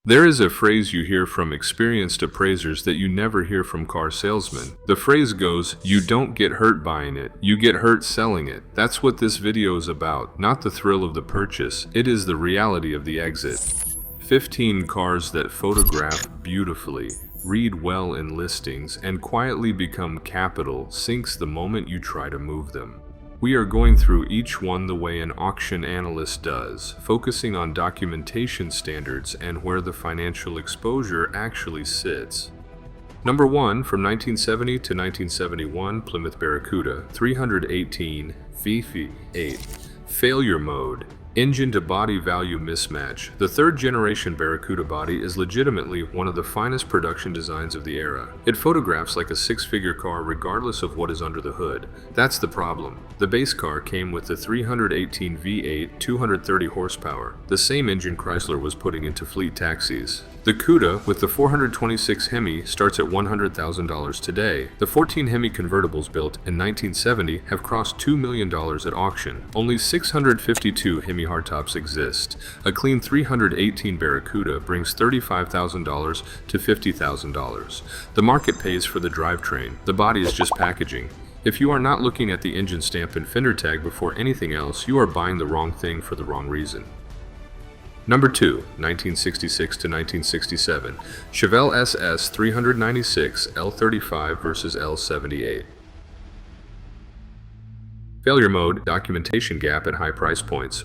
There is a phrase you hear from experienced appraisers that you never hear from car salesmen. The phrase goes, "You don't get hurt buying it, you get hurt selling it." That's what this video is about, not the thrill of the purchase, it is the reality of the exit. 15 cars that photograph beautifully, read well in listings, and quietly become capital sinks the moment you try to move them. We are going through each one the way an auction analyst does, focusing on documentation standards and where the financial exposure actually sits. Number 1, from 1970 to 1971, Plymouth Barracuda, 318 V8. Failure mode. Engine to body value mismatch. The third generation Barracuda body is legitimately one of the finest production designs of the era. It photographs like a six-figure car regardless of what is under the hood. That's the problem. The base car came with the 318 V8, 230 horsepower, the same engine Chrysler was putting into fleet taxis. The Cuda with the 426 Hemi starts at $100,000 today. The 14 Hemi convertibles built in 1970 have crossed $2 million at auction. Only 652 Hemi hardtops exist. A clean 318 Barracuda brings $35,000 to $50,000. The market pays for the drivetrain. The body is just packaging. If you are not looking at the engine stamp and fender tag before anything else, you are buying the wrong thing for the wrong reason. Number 2, 1966 to 1967, Chevelle SS 396 L35 versus L78. Failure mode, documentation gap at high price points.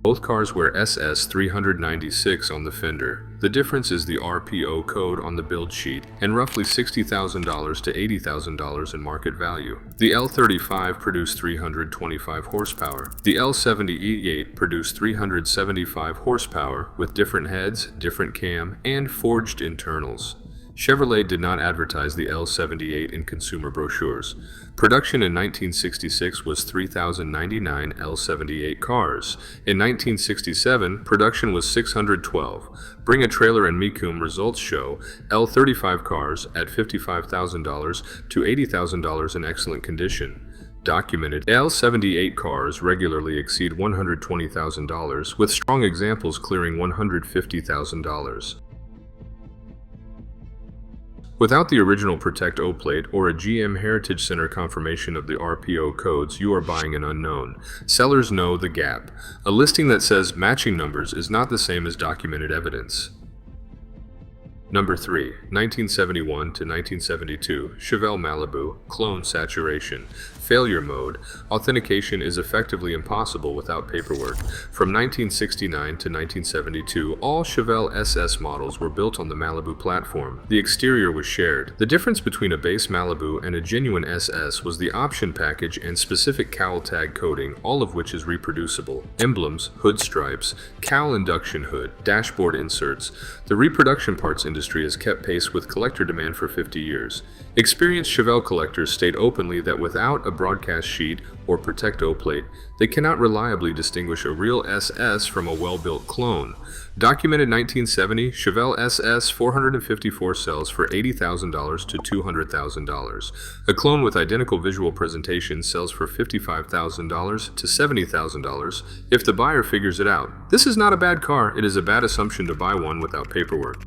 Both cars wear SS 396 on the fender. The difference is the RPO code on the build sheet and roughly $60,000 to $80,000 in market value. The L35 produced 325 horsepower. The L78 produced 375 horsepower with different heads, different cam, and forged internals. Chevrolet did not advertise the L78 in consumer brochures. Production in 1966 was 3,099 L78 cars. In 1967, production was 612. Bring a Trailer and Mecum results show L35 cars at $55,000 to $80,000 in excellent condition. Documented L78 cars regularly exceed $120,000, with strong examples clearing $150,000. Without the original Protect O plate or a GM Heritage Center confirmation of the RPO codes, you are buying an unknown. Sellers know the gap. A listing that says matching numbers is not the same as documented evidence. Number 3, 1971 to 1972, Chevelle Malibu, clone saturation. Failure mode, authentication is effectively impossible without paperwork. From 1969 to 1972, all Chevelle SS models were built on the Malibu platform. The exterior was shared. The difference between a base Malibu and a genuine SS was the option package and specific cowl tag coding, all of which is reproducible. Emblems, hood stripes, cowl induction hood, dashboard inserts. The reproduction parts industry has kept pace with collector demand for 50 years. Experienced Chevelle collectors state openly that without a broadcast sheet or Protect O plate, they cannot reliably distinguish a real SS from a well-built clone. Documented 1970, Chevelle SS 454 sells for $80,000 to $200,000. A clone with identical visual presentation sells for $55,000 to $70,000 if the buyer figures it out. This is not a bad car, it is a bad assumption to buy one without paperwork.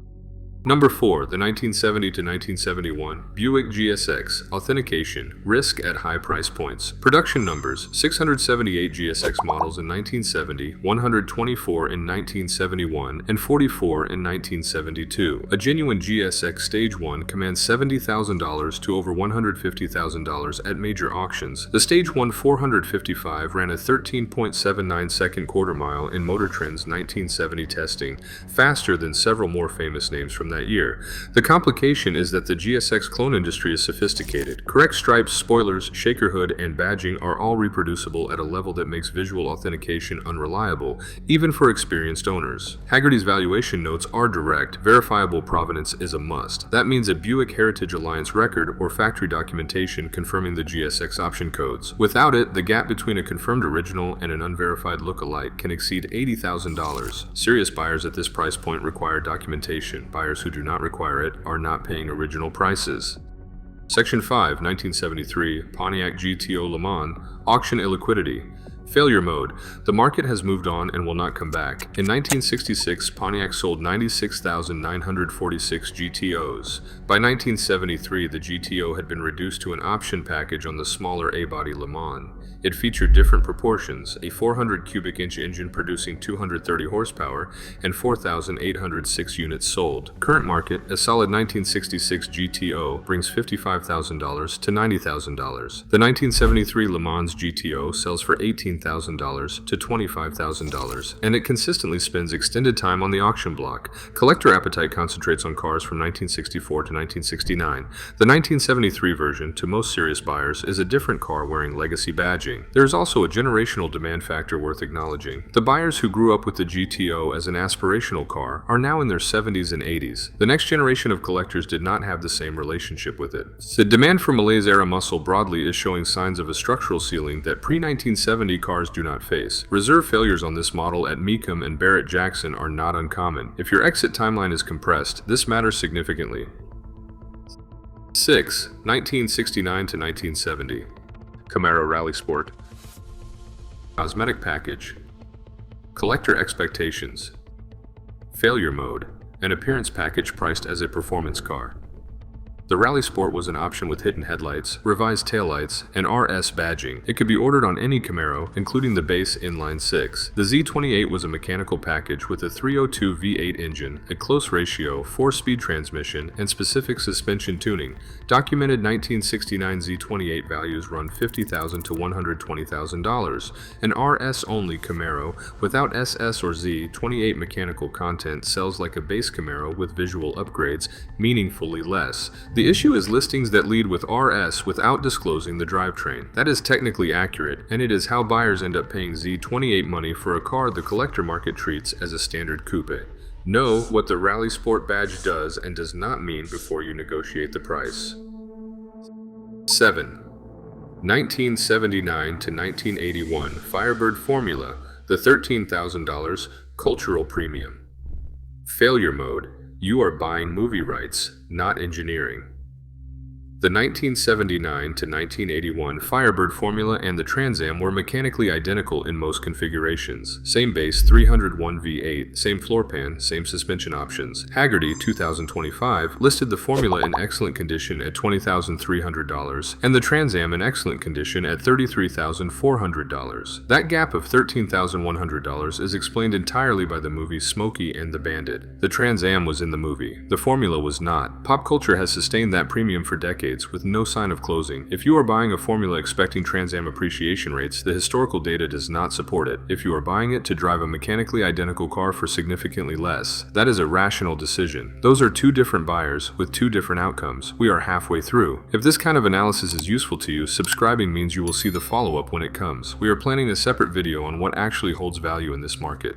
Number 4, the 1970 to 1971 Buick GSX, authentication, risk at high price points. Production numbers, 678 GSX models in 1970, 124 in 1971, and 44 in 1972. A genuine GSX Stage 1 commands $70,000 to over $150,000 at major auctions. The Stage 1 455 ran a 13.79 second quarter mile in Motor Trend's 1970 testing, faster than several more famous names from that year. The complication is that the GSX clone industry is sophisticated. Correct stripes, spoilers, shaker hood, and badging are all reproducible at a level that makes visual authentication unreliable, even for experienced owners. Hagerty's valuation notes are direct. Verifiable provenance is a must. That means a Buick Heritage Alliance record or factory documentation confirming the GSX option codes. Without it, the gap between a confirmed original and an unverified look-alike can exceed $80,000. Serious buyers at this price point require documentation. Buyers who do not require it are not paying original prices. Section 5, 1973, Pontiac GTO LeMans, auction illiquidity. Failure mode. The market has moved on and will not come back. In 1966, Pontiac sold 96,946 GTOs. By 1973, the GTO had been reduced to an option package on the smaller A-body LeMans. It featured different proportions, a 400 cubic inch engine producing 230 horsepower, and 4,806 units sold. Current market, a solid 1966 GTO brings $55,000 to $90,000. The 1973 LeMans GTO sells for $18,000 to $25,000, and it consistently spends extended time on the auction block. Collector appetite concentrates on cars from 1964 to 1969. The 1973 version, to most serious buyers, is a different car wearing legacy badging. There is also a generational demand factor worth acknowledging. The buyers who grew up with the GTO as an aspirational car are now in their 70s and 80s. The next generation of collectors did not have the same relationship with it. The demand for Malaise-era muscle broadly is showing signs of a structural ceiling that pre-1970 cars do not face. Reserve failures on this model at Mecum and Barrett-Jackson are not uncommon. If your exit timeline is compressed, this matters significantly. 6. 1969 to 1970. Camaro Rally Sport. Cosmetic package. Collector expectations. Failure mode. An appearance package priced as a performance car. The Rally Sport was an option with hidden headlights, revised taillights, and RS badging. It could be ordered on any Camaro, including the base inline 6. The Z28 was a mechanical package with a 302 V8 engine, a close ratio, 4-speed transmission, and specific suspension tuning. Documented 1969 Z28 values run $50,000 to $120,000. An RS-only Camaro without SS or Z28 mechanical content sells like a base Camaro with visual upgrades, meaningfully less. The issue is listings that lead with RS without disclosing the drivetrain. That is technically accurate, and it is how buyers end up paying Z28 money for a car the collector market treats as a standard coupe. Know what the Rally Sport badge does and does not mean before you negotiate the price. 7. 1979 to 1981 Firebird Formula, the $13,000 cultural premium. Failure mode. You are buying movie rights, not engineering. The 1979 to 1981 Firebird Formula and the Trans Am were mechanically identical in most configurations. Same base 301 V8, same floor pan, same suspension options. Hagerty 2025 listed the Formula in excellent condition at $20,300 and the Trans Am in excellent condition at $33,400. That gap of $13,100 is explained entirely by the movie Smokey and the Bandit. The Trans Am was in the movie. The Formula was not. Pop culture has sustained that premium for decades with no sign of closing. If you are buying a Formula expecting Trans Am appreciation rates, the historical data does not support it. If you are buying it to drive a mechanically identical car for significantly less, that is a rational decision. Those are two different buyers with two different outcomes. We are halfway through. If this kind of analysis is useful to you, subscribing means you will see the follow-up when it comes. We are planning a separate video on what actually holds value in this market.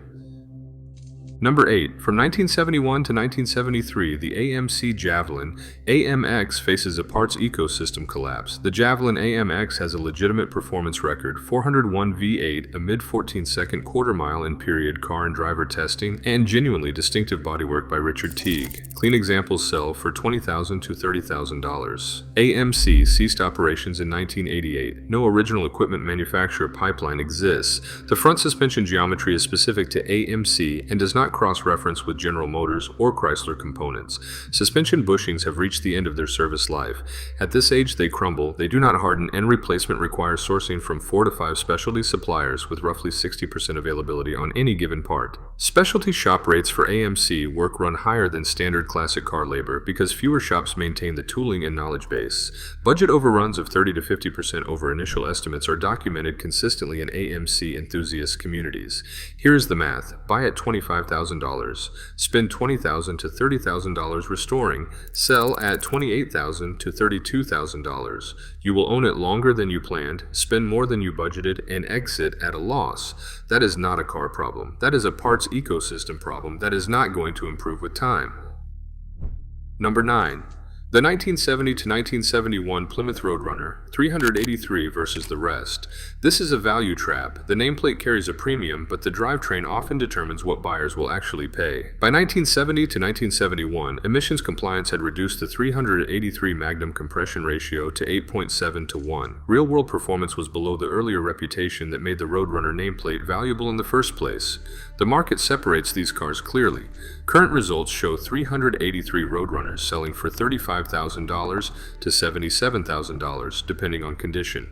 Number 8. From 1971 to 1973, the AMC Javelin AMX faces a parts ecosystem collapse. The Javelin AMX has a legitimate performance record, 401 V8, a mid-14-second quarter-mile in period car and driver testing, and genuinely distinctive bodywork by Richard Teague. Clean examples sell for $20,000 to $30,000. AMC ceased operations in 1988. No original equipment manufacturer pipeline exists. The front suspension geometry is specific to AMC and does not cross-reference with General Motors or Chrysler components. Suspension bushings have reached the end of their service life. At this age, they crumble, they do not harden, and replacement requires sourcing from 4 to 5 specialty suppliers with roughly 60% availability on any given part. Specialty shop rates for AMC work run higher than standard classic car labor because fewer shops maintain the tooling and knowledge base. Budget overruns of 30 to 50% over initial estimates are documented consistently in AMC enthusiast communities. Here's the math. Buy at $25,000. Spend $20,000 to $30,000 restoring. Sell at $28,000 to $32,000. You will own it longer than you planned, spend more than you budgeted, and exit at a loss. That is not a car problem. That is a parts ecosystem problem that is not going to improve with time. Number 9. The 1970 to 1971 Plymouth Roadrunner 383 versus the rest. This is a value trap. The nameplate carries a premium, but the drivetrain often determines what buyers will actually pay. By 1970 to 1971, emissions compliance had reduced the 383 Magnum compression ratio to 8.7 to 1. Real-world performance was below the earlier reputation that made the Roadrunner nameplate valuable in the first place. The market separates these cars clearly. Current results show 383 Roadrunners selling for $35,000 to $77,000, depending on condition.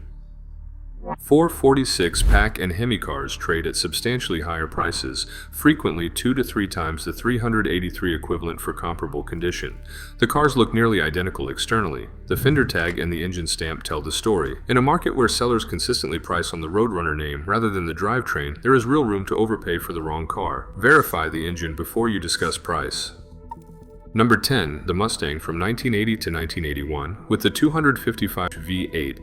446 pack and Hemi cars trade at substantially higher prices, frequently 2 to 3 times the 383 equivalent for comparable condition. The cars look nearly identical externally. The fender tag and the engine stamp tell the story. In a market where sellers consistently price on the Roadrunner name rather than the drivetrain, there is real room to overpay for the wrong car. Verify the engine before you discuss price. Number 10, the Mustang from 1980 to 1981 with the 255 V8.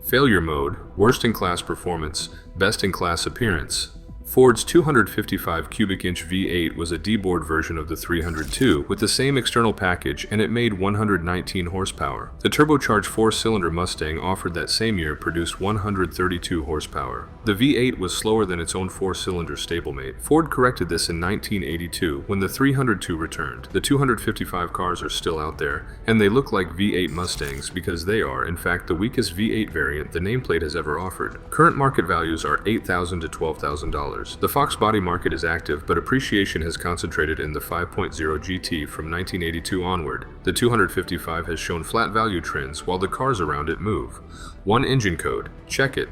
Failure mode, worst-in-class performance, best-in-class appearance. Ford's 255 cubic inch V8 was a deboard version of the 302 with the same external package, and it made 119 horsepower. The turbocharged 4-cylinder Mustang offered that same year produced 132 horsepower. The V8 was slower than its own 4-cylinder stablemate. Ford corrected this in 1982 when the 302 returned. The 255 cars are still out there, and they look like V8 Mustangs because they are, in fact, the weakest V8 variant the nameplate has ever offered. Current market values are $8,000 to $12,000. The Fox body market is active, but appreciation has concentrated in the 5.0 GT from 1982 onward. The 255 has shown flat value trends while the cars around it move. One engine code. Check it.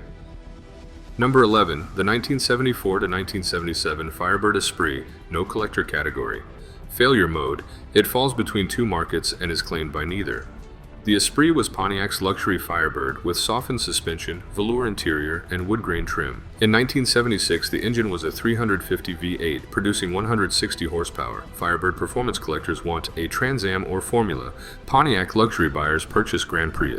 Number 11, the 1974 to 1977 Firebird Esprit, no collector category. Failure mode. It falls between two markets and is claimed by neither. The Esprit was Pontiac's luxury Firebird with softened suspension, velour interior, and wood grain trim. In 1976, the engine was a 350 V8, producing 160 horsepower. Firebird performance collectors want a Trans Am or Formula. Pontiac luxury buyers purchase Grand Prix.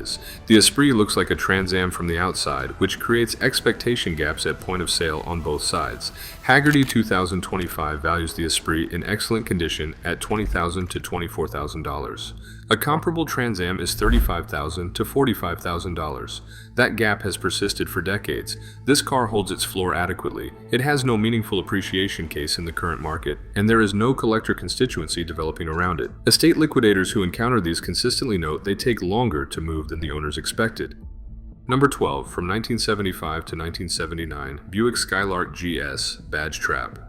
The Esprit looks like a Trans Am from the outside, which creates expectation gaps at point of sale on both sides. Haggerty 2025 values the Esprit in excellent condition at $20,000 to $24,000. A comparable Trans Am is $35,000 to $45,000. That gap has persisted for decades. This car holds its floor adequately. It has no meaningful appreciation case in the current market, and there is no collector constituency developing around it. Estate liquidators who encounter these consistently note they take longer to move than the owners expected. Number 12, from 1975 to 1979, Buick Skylark GS, badge trap.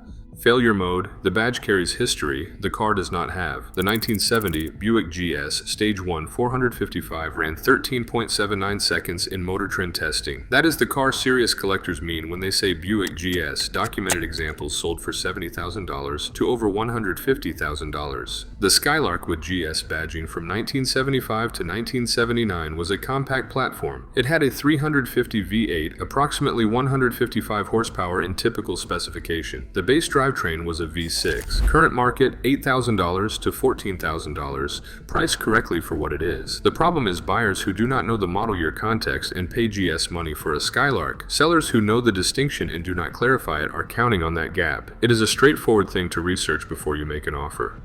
Failure mode, the badge carries history, the car does not have. The 1970 Buick GS Stage 1 455 ran 13.79 seconds in Motor Trend testing. That is the car serious collectors mean when they say Buick GS. Documented examples sold for $70,000 to over $150,000. The Skylark with GS badging from 1975 to 1979 was a compact platform. It had a 350 V8, approximately 155 horsepower in typical specification. The base drivetrain was a V6. Current market $8,000 to $14,000, priced correctly for what it is. The problem is buyers who do not know the model year context and pay GS money for a Skylark. Sellers who know the distinction and do not clarify it are counting on that gap. It is a straightforward thing to research before you make an offer.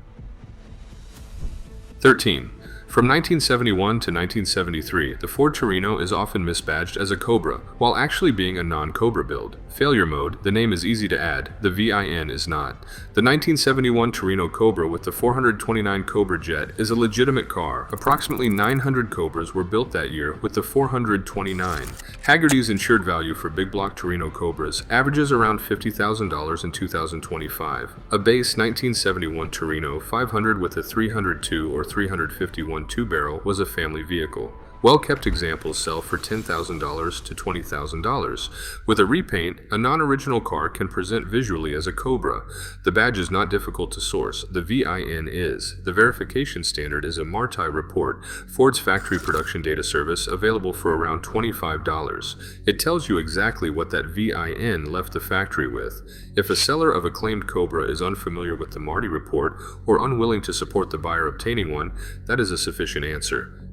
13. From 1971 to 1973, the Ford Torino is often misbadged as a Cobra, while actually being a non-Cobra build. Failure mode, the name is easy to add, the VIN is not. The 1971 Torino Cobra with the 429 Cobra jet is a legitimate car. Approximately 900 Cobras were built that year with the 429. Haggerty's insured value for big block Torino Cobras averages around $50,000 in 2025. A base 1971 Torino 500 with a 302 or 351 two-barrel was a family vehicle. Well-kept examples sell for $10,000 to $20,000. With a repaint, a non-original car can present visually as a Cobra. The badge is not difficult to source. The VIN is. The verification standard is a Marti report, Ford's factory production data service, available for around $25. It tells you exactly what that VIN left the factory with. If a seller of a claimed Cobra is unfamiliar with the Marti report or unwilling to support the buyer obtaining one, that is a sufficient answer.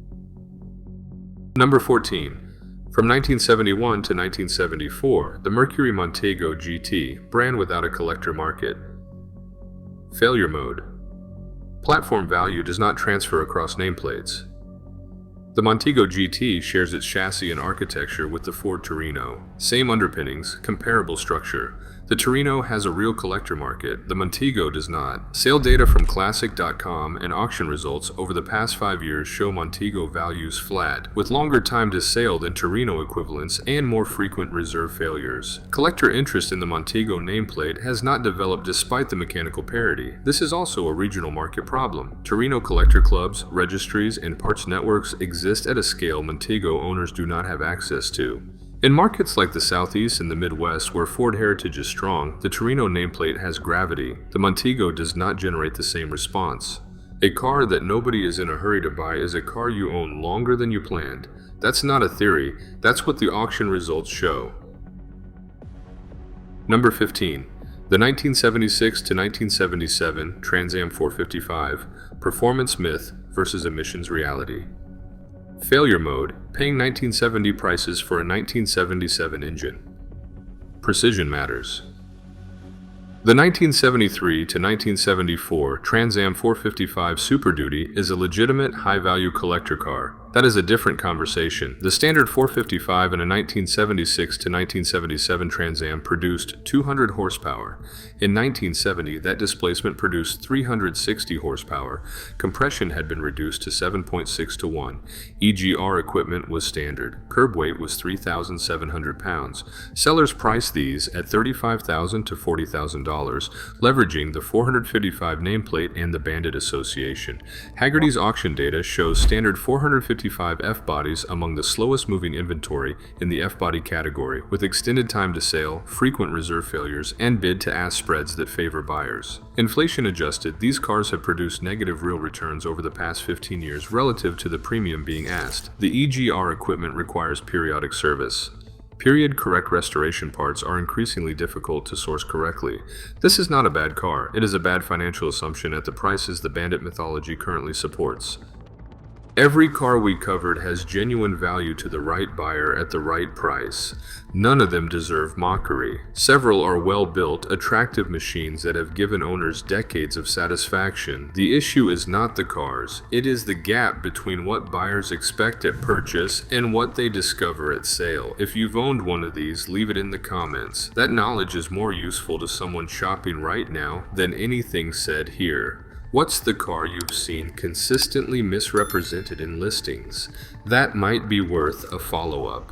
Number 14. From 1971 to 1974, the Mercury Montego GT, brand without a collector market. Failure mode. Platform value does not transfer across nameplates. The Montego GT shares its chassis and architecture with the Ford Torino. Same underpinnings, comparable structure. The Torino has a real collector market, the Montego does not. Sale data from Classic.com and auction results over the past 5 years show Montego values flat, with longer time to sale than Torino equivalents and more frequent reserve failures. Collector interest in the Montego nameplate has not developed despite the mechanical parity. This is also a regional market problem. Torino collector clubs, registries, and parts networks exist at a scale Montego owners do not have access to. In markets like the Southeast and the Midwest, where Ford heritage is strong, the Torino nameplate has gravity. The Montego does not generate the same response. A car that nobody is in a hurry to buy is a car you own longer than you planned. That's not a theory, that's what the auction results show. Number 15. The 1976 to 1977 Trans Am 455 Performance Myth versus Emissions Reality. Failure mode, paying 1970 prices for a 1977 engine. Precision matters. The 1973 to 1974 Trans Am 455 Super Duty is a legitimate high-value collector car. That is a different conversation. The standard 455 in a 1976 to 1977 Trans Am produced 200 horsepower. In 1970, that displacement produced 360 horsepower. Compression had been reduced to 7.6 to 1. EGR equipment was standard. Curb weight was 3,700 pounds. Sellers priced these at $35,000 to $40,000, leveraging the 455 nameplate and the Bandit Association. Hagerty's auction data shows standard 455 F-bodies among the slowest moving inventory in the F-body category, with extended time to sale, frequent reserve failures, and bid-to-ask spreads that favor buyers. Inflation adjusted, these cars have produced negative real returns over the past 15 years relative to the premium being asked. The EGR equipment requires periodic service. Period-correct restoration parts are increasingly difficult to source correctly. This is not a bad car, it is a bad financial assumption at the prices the Bandit mythology currently supports. Every car we covered has genuine value to the right buyer at the right price. None of them deserve mockery. Several are well-built, attractive machines that have given owners decades of satisfaction. The issue is not the cars. It is the gap between what buyers expect at purchase and what they discover at sale. If you've owned one of these, leave it in the comments. That knowledge is more useful to someone shopping right now than anything said here. What's the car you've seen consistently misrepresented in listings? That might be worth a follow-up.